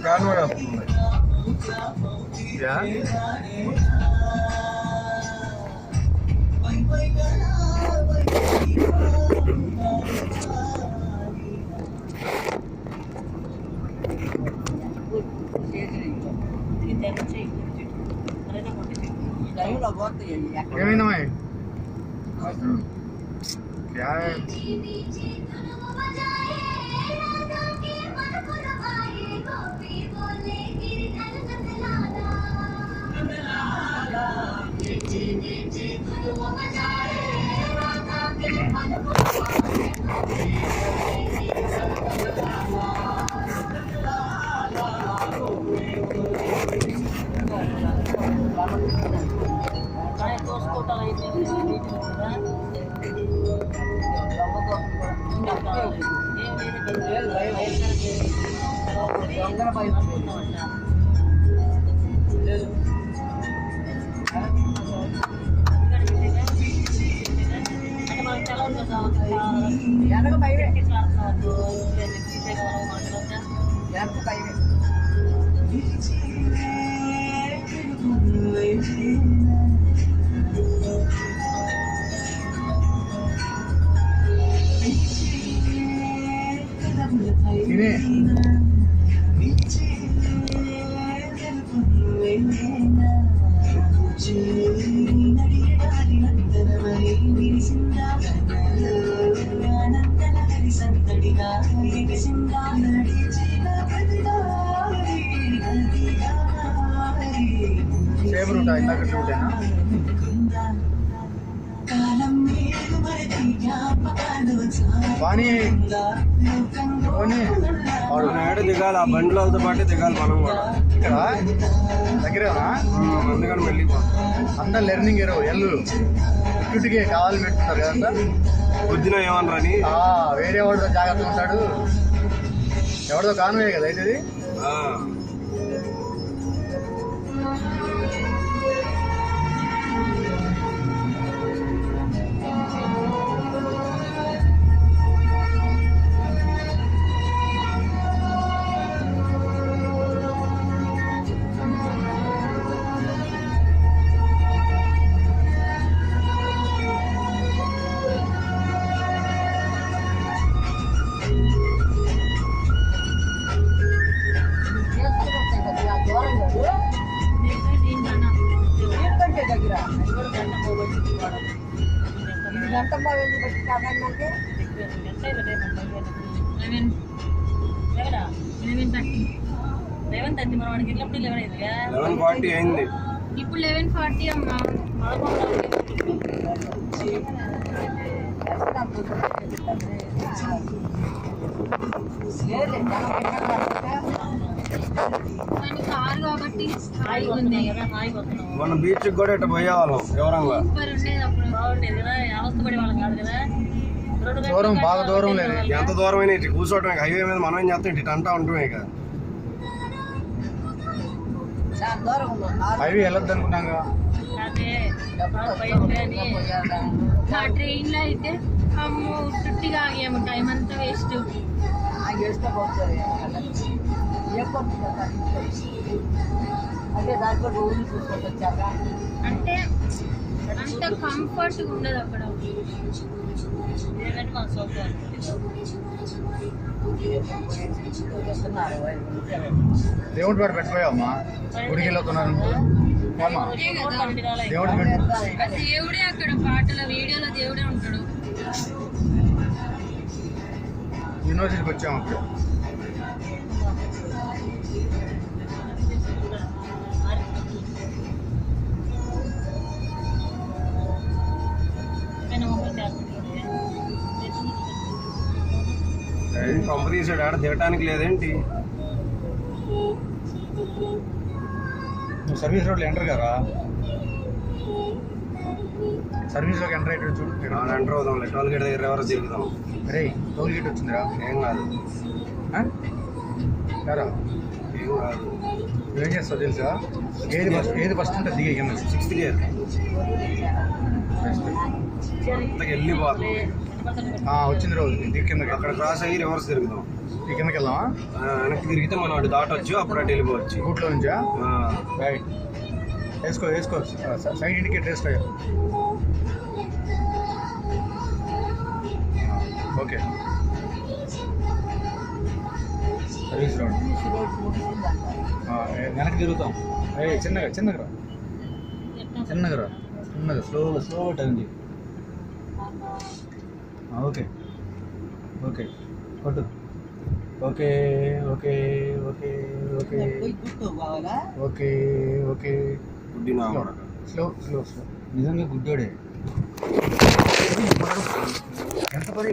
Convoy వస్తుంది. ఏమైందా क्या है? దిగాలి ఆ బండిలో పాటు దిగాలి మనం కూడా ఇక్కడ దగ్గరేనా అందుకని వెళ్ళిపోతాం. అందరు లెర్నింగ్ ఎల్లు ఇటుకే కావాలి పెట్టుకుంటారు కదంతా. పొద్దున ఏమన్నారని వేరే వాడితో జాగ్రత్తగా ఉంటాడు. ఎవరితో కాన్వే కదా అయితే ఇప్పుడు 11:40 అమ్మా. కారు కాబట్టి మన బీచ్ కూడా ఇట్లా పోయేవాళ్ళం ఎవరంగా. దూరం బాగా దూరం లేదు. ఎంత దూరం అయినా ఇటు కూర్చోవటం హైవే మీద మనం ఏం చేస్తాం ఇటు అంటా ఉంటామే. ఇక హైవే వెళ్ళొద్దు అనుకున్నాం. ట్రైన్ లో అయితే అమ్మో చుట్టిగా ఆగాము. టైం అంతా వేస్ట్. అంటే అంత కంఫర్ట్ ఉండదు అక్కడ. దేవుడి పేరు పెట్టిపోయావమ్మా. గుడికి వెళ్తున్నాను. దేవుడే అక్కడ పాటల వీడియోలో దేవుడే ఉంటాడు. యూనివర్సిటీకి వచ్చాము. అప్పుడు పంపు తీసాడు. ఆడ దిగటానికి లేదేంటి? నువ్వు సర్వీస్ రోడ్లో ఎంటర్ కదా. సర్వీస్ లోకి ఎంటర్ అయ్యేటట్టు చూడు. ఎంటర్ అవుదాం. టోల్ గేట్ దగ్గర ఎవరో తిరుగుదాం. అరే టోల్ గేట్ వచ్చిందిరా. ఏం కాదు. ఏం కాదు. నువ్వేం చేస్తావు తెలుసా? ఏది ఫస్ట్ ఉంటుంది దిగే కింద 6th గేర్ అంతకు వెళ్ళిపోతాం. వచ్చింది రోజు దిగి కిందకి. అక్కడ క్రాస్ అయ్యి రివర్స్ తిరుగుతాం. ఈ కిందకి వెళ్దామా? వెనక్కి తిరిగితే మనం అటు దాటొచ్చు, అప్పుడు అటు వెళ్ళిపోవచ్చు. రూట్లో నుంచా? ఆ, రైట్. వేసుకో సైడ్ ఇండికేటర్ వేసుకో. Okay service road. వెనక్కి తిరుగుతాం. చిన్నగా స్లోగా టర్న్ చేయి. ఓకే కొట్టు. ఓకే గుడ్డినా కూడా. స్లో నిజంగా గుడ్డోడే. ఎంత పని